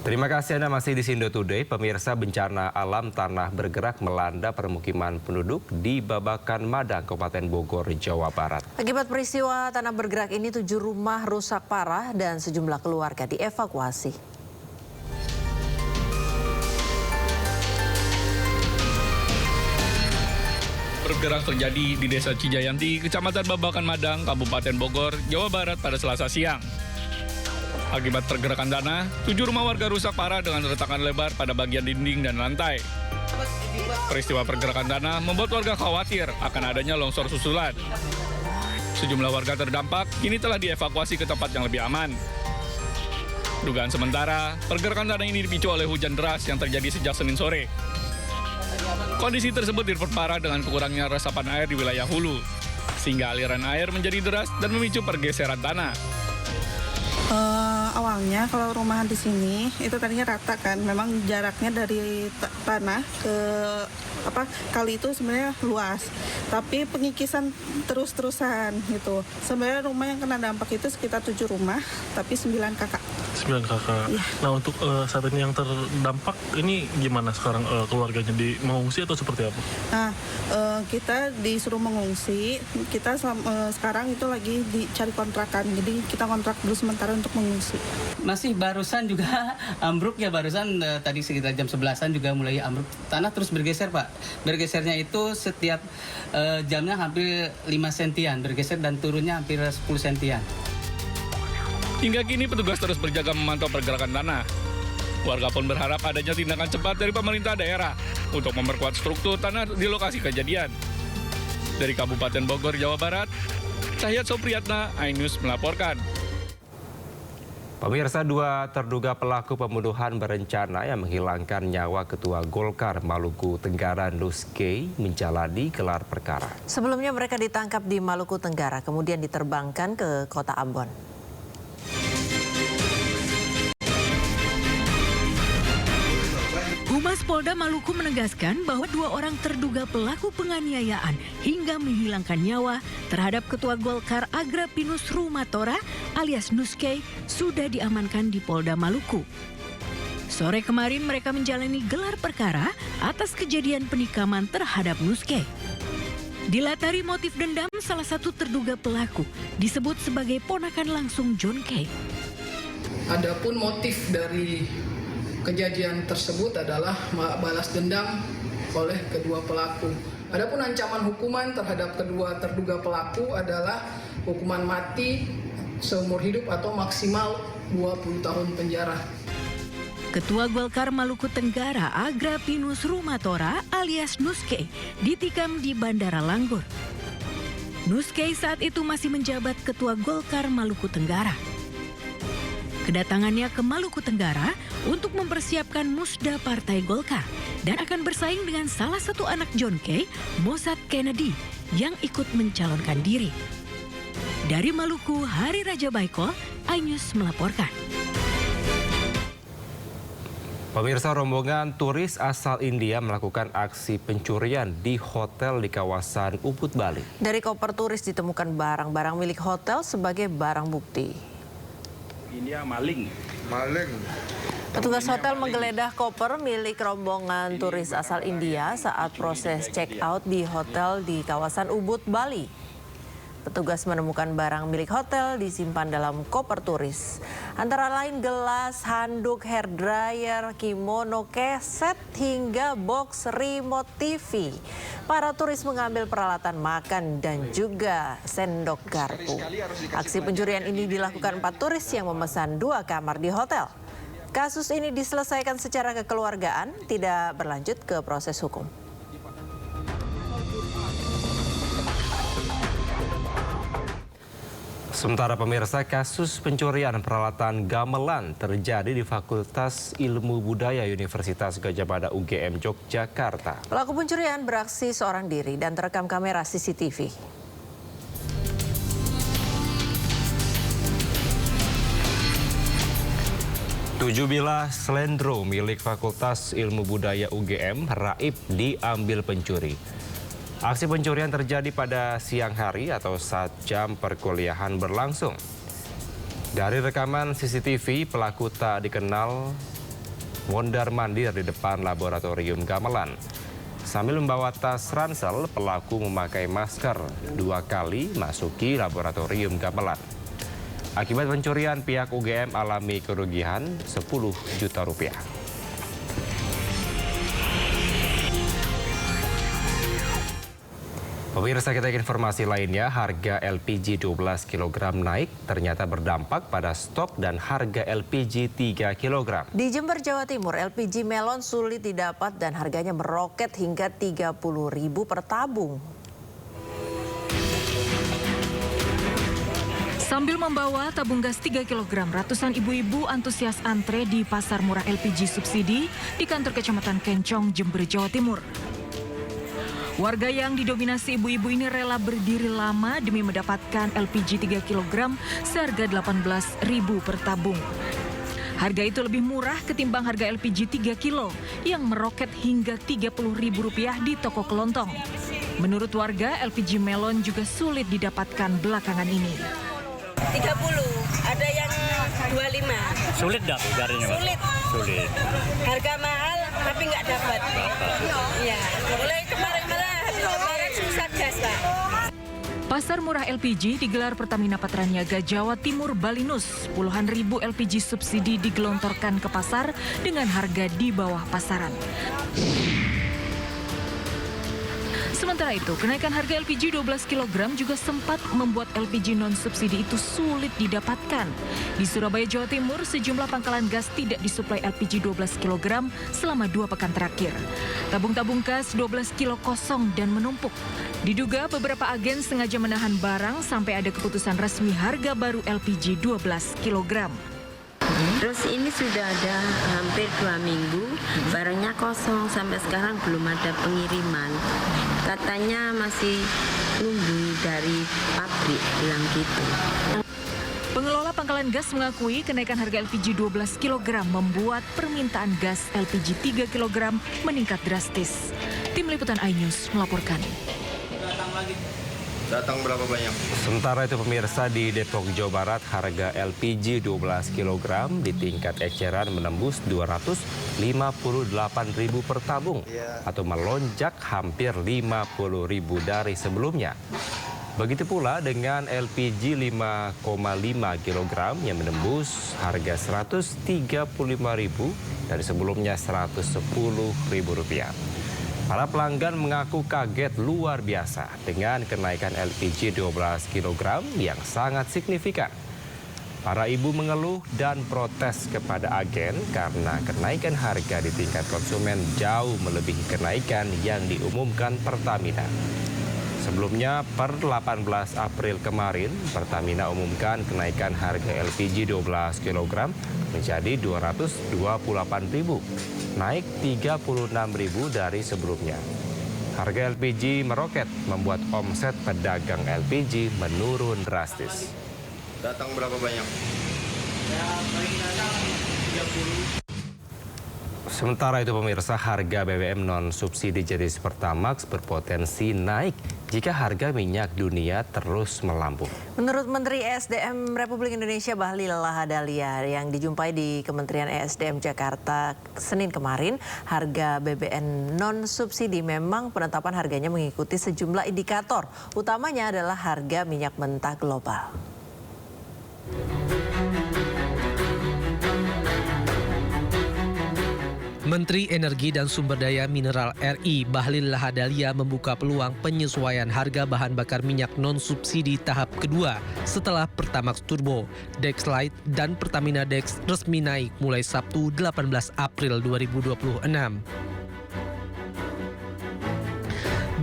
Terima kasih Anda masih di Sindo Today. Pemirsa, bencana alam tanah bergerak melanda permukiman penduduk di Babakan Madang, Kabupaten Bogor, Jawa Barat. Akibat peristiwa tanah bergerak ini 7 rumah rusak parah dan sejumlah keluarga dievakuasi. Bergerak terjadi di Desa Cijayanti, Kecamatan Babakan Madang, Kabupaten Bogor, Jawa Barat pada Selasa siang. Akibat pergerakan tanah, 7 rumah warga rusak parah dengan retakan lebar pada bagian dinding dan lantai. Peristiwa pergerakan tanah membuat warga khawatir akan adanya longsor susulan. Sejumlah warga terdampak kini telah dievakuasi ke tempat yang lebih aman. Dugaan sementara, pergerakan tanah ini dipicu oleh hujan deras yang terjadi sejak Senin sore. Kondisi tersebut diperparah dengan kurangnya resapan air di wilayah hulu, sehingga aliran air menjadi deras dan memicu pergeseran tanah. Awalnya kalau rumahan di sini itu tadinya rata kan, memang jaraknya dari tanah ke kali itu sebenarnya luas, tapi pengikisan terus-terusan gitu. Sebenarnya rumah yang kena dampak itu sekitar 7 rumah, tapi 9 kakak. 9 kakak. Ya. Nah, untuk saat ini yang terdampak ini gimana sekarang keluarganya, di mengungsi atau seperti apa? Nah, kita disuruh mengungsi. Kita sekarang itu lagi dicari kontrakan, jadi kita kontrak dulu sementara untuk mengungsi. Masih barusan juga ambruk ya, barusan tadi sekitar jam 11-an juga mulai ambruk. Tanah terus bergeser, Pak. Bergesernya itu setiap jamnya hampir 5 sentian bergeser dan turunnya hampir 10 sentian. Hingga kini petugas terus berjaga memantau pergerakan tanah. Warga pun berharap adanya tindakan cepat dari pemerintah daerah untuk memperkuat struktur tanah di lokasi kejadian. Dari Kabupaten Bogor, Jawa Barat, Cahyat Sopriyatna, iNews melaporkan. Pemirsa, 2 terduga pelaku pembunuhan berencana yang menghilangkan nyawa Ketua Golkar Maluku Tenggara Nuskei menjalani gelar perkara. Sebelumnya mereka ditangkap di Maluku Tenggara, kemudian diterbangkan ke kota Ambon. Humas Polda Maluku menegaskan bahwa 2 orang terduga pelaku penganiayaan hingga menghilangkan nyawa terhadap Ketua Golkar Agrapinus Rumatora alias Nuskei sudah diamankan di Polda Maluku. Sore kemarin mereka menjalani gelar perkara atas kejadian penikaman terhadap Nuskei. Dilatari motif dendam, salah satu terduga pelaku disebut sebagai ponakan langsung John Kay. Adapun motif dari kejadian tersebut adalah balas dendam oleh kedua pelaku. Adapun ancaman hukuman terhadap kedua terduga pelaku adalah hukuman mati seumur hidup atau maksimal 20 tahun penjara. Ketua Golkar Maluku Tenggara Agrapinus Rumatora alias Nuskei ditikam di Bandara Langgur. Nuskei saat itu masih menjabat Ketua Golkar Maluku Tenggara. Kedatangannya ke Maluku Tenggara untuk mempersiapkan musda Partai Golkar dan akan bersaing dengan salah satu anak John Kay, Mossad Kennedy, yang ikut mencalonkan diri. Dari Maluku, Hari Raja Baikol, iNews melaporkan. Pemirsa, rombongan turis asal India melakukan aksi pencurian di hotel di kawasan Ubud, Bali. Dari koper turis ditemukan barang-barang milik hotel sebagai barang bukti. India maling. Petugas hotel menggeledah koper milik rombongan turis asal India saat proses check out di hotel di kawasan Ubud, Bali. Petugas menemukan barang milik hotel disimpan dalam koper turis. Antara lain gelas, handuk, hair dryer, kimono, keset, hingga box remote TV. Para turis mengambil peralatan makan dan juga sendok garpu. Aksi pencurian ini dilakukan 4 turis yang memesan 2 kamar di hotel. Kasus ini diselesaikan secara kekeluargaan, tidak berlanjut ke proses hukum. Sementara pemirsa, kasus pencurian peralatan gamelan terjadi di Fakultas Ilmu Budaya Universitas Gadjah Mada UGM Yogyakarta. Pelaku pencurian beraksi seorang diri dan terekam kamera CCTV. Tujuh bilah slendro milik Fakultas Ilmu Budaya UGM raib diambil pencuri. Aksi pencurian terjadi pada siang hari atau saat jam perkuliahan berlangsung. Dari rekaman CCTV, pelaku tak dikenal mondar-mandir di depan laboratorium gamelan. Sambil membawa tas ransel, pelaku memakai masker 2 kali masuki laboratorium gamelan. Akibat pencurian, pihak UGM alami kerugian 10 juta rupiah. Pemirsa, kita ke informasi lainnya. Harga LPG 12 kg naik ternyata berdampak pada stok dan harga LPG 3 kg. Di Jember, Jawa Timur, LPG melon sulit didapat dan harganya meroket hingga Rp30.000 per tabung. Sambil membawa tabung gas 3 kg, ratusan ibu-ibu antusias antre di pasar murah LPG subsidi di kantor Kecamatan Kencong, Jember, Jawa Timur. Warga yang didominasi ibu-ibu ini rela berdiri lama demi mendapatkan LPG 3 kg seharga Rp18.000 per tabung. Harga itu lebih murah ketimbang harga LPG 3 kg yang meroket hingga Rp30.000 di toko kelontong. Menurut warga, LPG melon juga sulit didapatkan belakangan ini. 30, ada yang 25. Sulit dah carinya, Pak? Sulit. Harga mahal tapi nggak dapat. Iya, mulai kemarin susah gas, Pak. Pasar murah LPG digelar Pertamina Patraniaga Jawa Timur Balinus. Puluhan ribu LPG subsidi digelontorkan ke pasar dengan harga di bawah pasaran. Sementara itu, kenaikan harga LPG 12 kg juga sempat membuat LPG non-subsidi itu sulit didapatkan. Di Surabaya, Jawa Timur, sejumlah pangkalan gas tidak disuplai LPG 12 kg selama 2 pekan terakhir. Tabung-tabung gas 12 kilo kosong dan menumpuk. Diduga beberapa agen sengaja menahan barang sampai ada keputusan resmi harga baru LPG 12 kg. Terus ini sudah ada hampir 2 minggu, barangnya kosong, sampai sekarang belum ada pengiriman. Katanya masih nunggu dari pabrik, bilang gitu. Pengelola pangkalan gas mengakui kenaikan harga LPG 12 kg membuat permintaan gas LPG 3 kg meningkat drastis. Tim Liputan iNews melaporkan. Datang berapa banyak? Sementara itu pemirsa, di Depok, Jawa Barat, harga LPG 12 kg di tingkat eceran menembus Rp258.000 per tabung atau melonjak hampir Rp50.000 dari sebelumnya. Begitu pula dengan LPG 5,5 kg yang menembus harga Rp135.000 dari sebelumnya Rp110.000. Para pelanggan mengaku kaget luar biasa dengan kenaikan LPG 12 kg yang sangat signifikan. Para ibu mengeluh dan protes kepada agen karena kenaikan harga di tingkat konsumen jauh melebihi kenaikan yang diumumkan Pertamina. Sebelumnya, per 18 April kemarin, Pertamina umumkan kenaikan harga LPG 12 kg menjadi Rp228.000, naik Rp36.000 dari sebelumnya. Harga LPG meroket membuat omset pedagang LPG menurun drastis. Datang berapa banyak? Sementara itu pemirsa, harga BBM non-subsidi jenis Pertamax berpotensi naik jika harga minyak dunia terus melambung. Menurut Menteri ESDM Republik Indonesia Bahlil Lahadalia yang dijumpai di Kementerian ESDM Jakarta Senin kemarin, harga BBM non-subsidi memang penetapan harganya mengikuti sejumlah indikator. Utamanya adalah harga minyak mentah global. Menteri Energi dan Sumber Daya Mineral RI Bahlil Lahadalia membuka peluang penyesuaian harga bahan bakar minyak non-subsidi tahap kedua setelah Pertamax Turbo, Dex Lite, dan Pertamina Dex resmi naik mulai Sabtu 18 April 2026.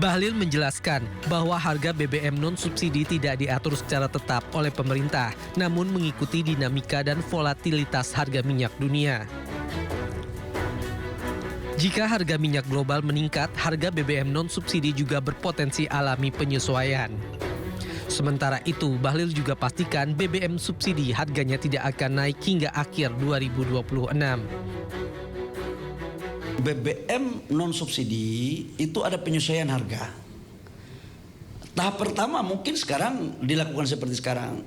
Bahlil menjelaskan bahwa harga BBM non-subsidi tidak diatur secara tetap oleh pemerintah, namun mengikuti dinamika dan volatilitas harga minyak dunia. Jika harga minyak global meningkat, harga BBM non-subsidi juga berpotensi alami penyesuaian. Sementara itu, Bahlil juga pastikan BBM subsidi harganya tidak akan naik hingga akhir 2026. BBM non-subsidi itu ada penyesuaian harga. Tahap pertama mungkin sekarang dilakukan seperti sekarang.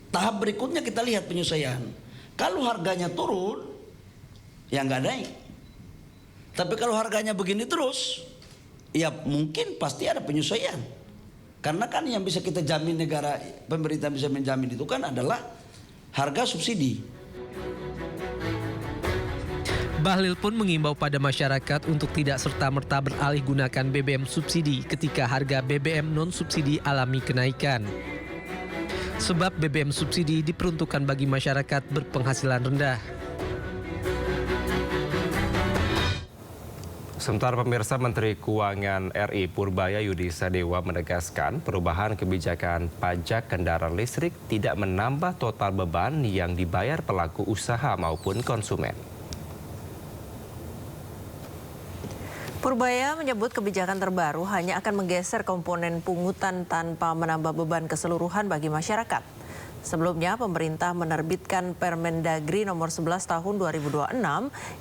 Tahap berikutnya kita lihat penyesuaian. Kalau harganya turun, ya nggak naik. Tapi kalau harganya begini terus, ya mungkin pasti ada penyesuaian. Karena kan yang bisa kita jamin negara, pemerintah bisa menjamin itu kan adalah harga subsidi. Bahlil pun mengimbau pada masyarakat untuk tidak serta-merta beralih gunakan BBM subsidi ketika harga BBM non-subsidi alami kenaikan. Sebab BBM subsidi diperuntukkan bagi masyarakat berpenghasilan rendah. Sementara pemirsa, Menteri Keuangan RI Purbaya Yudisadewa menegaskan perubahan kebijakan pajak kendaraan listrik tidak menambah total beban yang dibayar pelaku usaha maupun konsumen. Purbaya menyebut kebijakan terbaru hanya akan menggeser komponen pungutan tanpa menambah beban keseluruhan bagi masyarakat. Sebelumnya, pemerintah menerbitkan Permendagri nomor 11 tahun 2026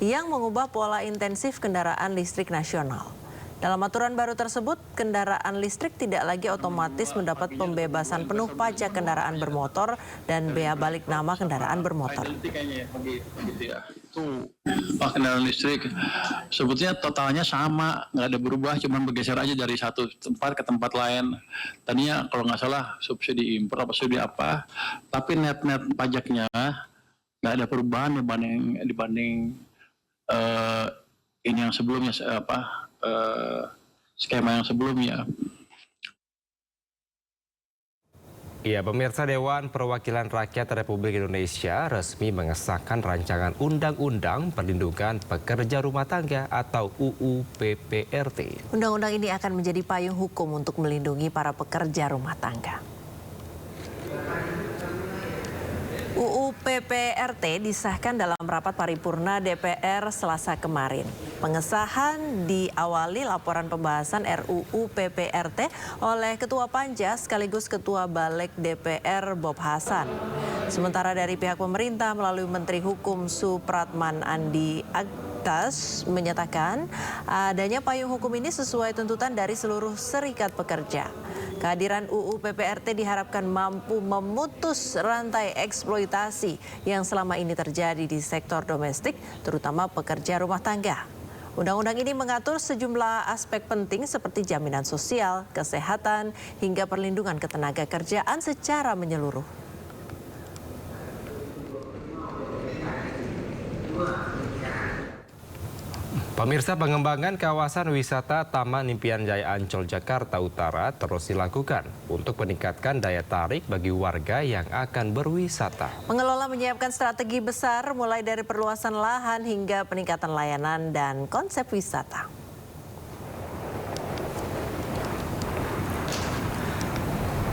yang mengubah pola intensif kendaraan listrik nasional. Dalam aturan baru tersebut, kendaraan listrik tidak lagi otomatis mendapat pembebasan penuh pajak kendaraan bermotor dan bea balik nama kendaraan bermotor. Kendaraan listrik sebetulnya totalnya sama, nggak ada berubah, cuma bergeser aja dari satu tempat ke tempat lain. Tadinya kalau nggak salah subsidi impor apa subsidi apa, tapi net pajaknya nggak ada perubahan dibanding ini yang sebelumnya skema yang sebelumnya. Ya, pemirsa, Dewan Perwakilan Rakyat Republik Indonesia resmi mengesahkan rancangan Undang-Undang Perlindungan Pekerja Rumah Tangga atau UU PPRT. Undang-undang ini akan menjadi payung hukum untuk melindungi para pekerja rumah tangga. UU PPRT disahkan dalam rapat paripurna DPR Selasa kemarin. Pengesahan diawali laporan pembahasan RUU PPRT oleh Ketua Panja sekaligus Ketua Balik DPR Bob Hasan. Sementara dari pihak pemerintah melalui Menteri Hukum Supratman Andi Aktas menyatakan adanya payung hukum ini sesuai tuntutan dari seluruh serikat pekerja. Kehadiran UU PPRT diharapkan mampu memutus rantai eksploitasi yang selama ini terjadi di sektor domestik, terutama pekerja rumah tangga. Undang-undang ini mengatur sejumlah aspek penting seperti jaminan sosial, kesehatan, hingga perlindungan ketenaga kerjaan secara menyeluruh. Pemirsa, pengembangan kawasan wisata Taman Impian Jaya Ancol Jakarta Utara terus dilakukan untuk meningkatkan daya tarik bagi warga yang akan berwisata. Pengelola menyiapkan strategi besar mulai dari perluasan lahan hingga peningkatan layanan dan konsep wisata.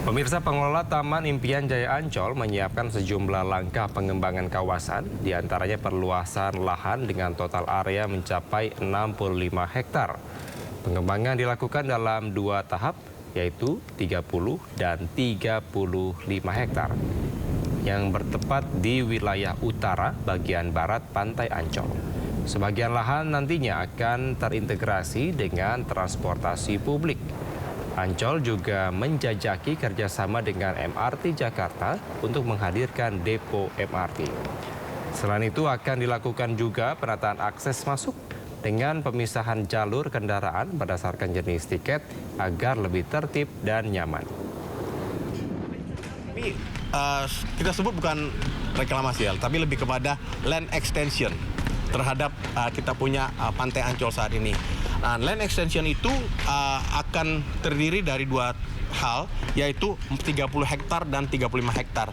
Pemirsa, pengelola Taman Impian Jaya Ancol menyiapkan sejumlah langkah pengembangan kawasan, diantaranya perluasan lahan dengan total area mencapai 65 hektar. Pengembangan dilakukan dalam 2 tahap, yaitu 30 dan 35 hektar, yang bertepat di wilayah utara bagian barat Pantai Ancol. Sebagian lahan nantinya akan terintegrasi dengan transportasi publik. Ancol juga menjajaki kerjasama dengan MRT Jakarta untuk menghadirkan depo MRT. Selain itu akan dilakukan juga penataan akses masuk dengan pemisahan jalur kendaraan berdasarkan jenis tiket agar lebih tertib dan nyaman. Ini kita sebut bukan reklamasi, tapi lebih kepada land extension terhadap kita punya Pantai Ancol saat ini. Nah, land extension itu akan terdiri dari 2 hal, yaitu 30 hektar dan 35 hektar.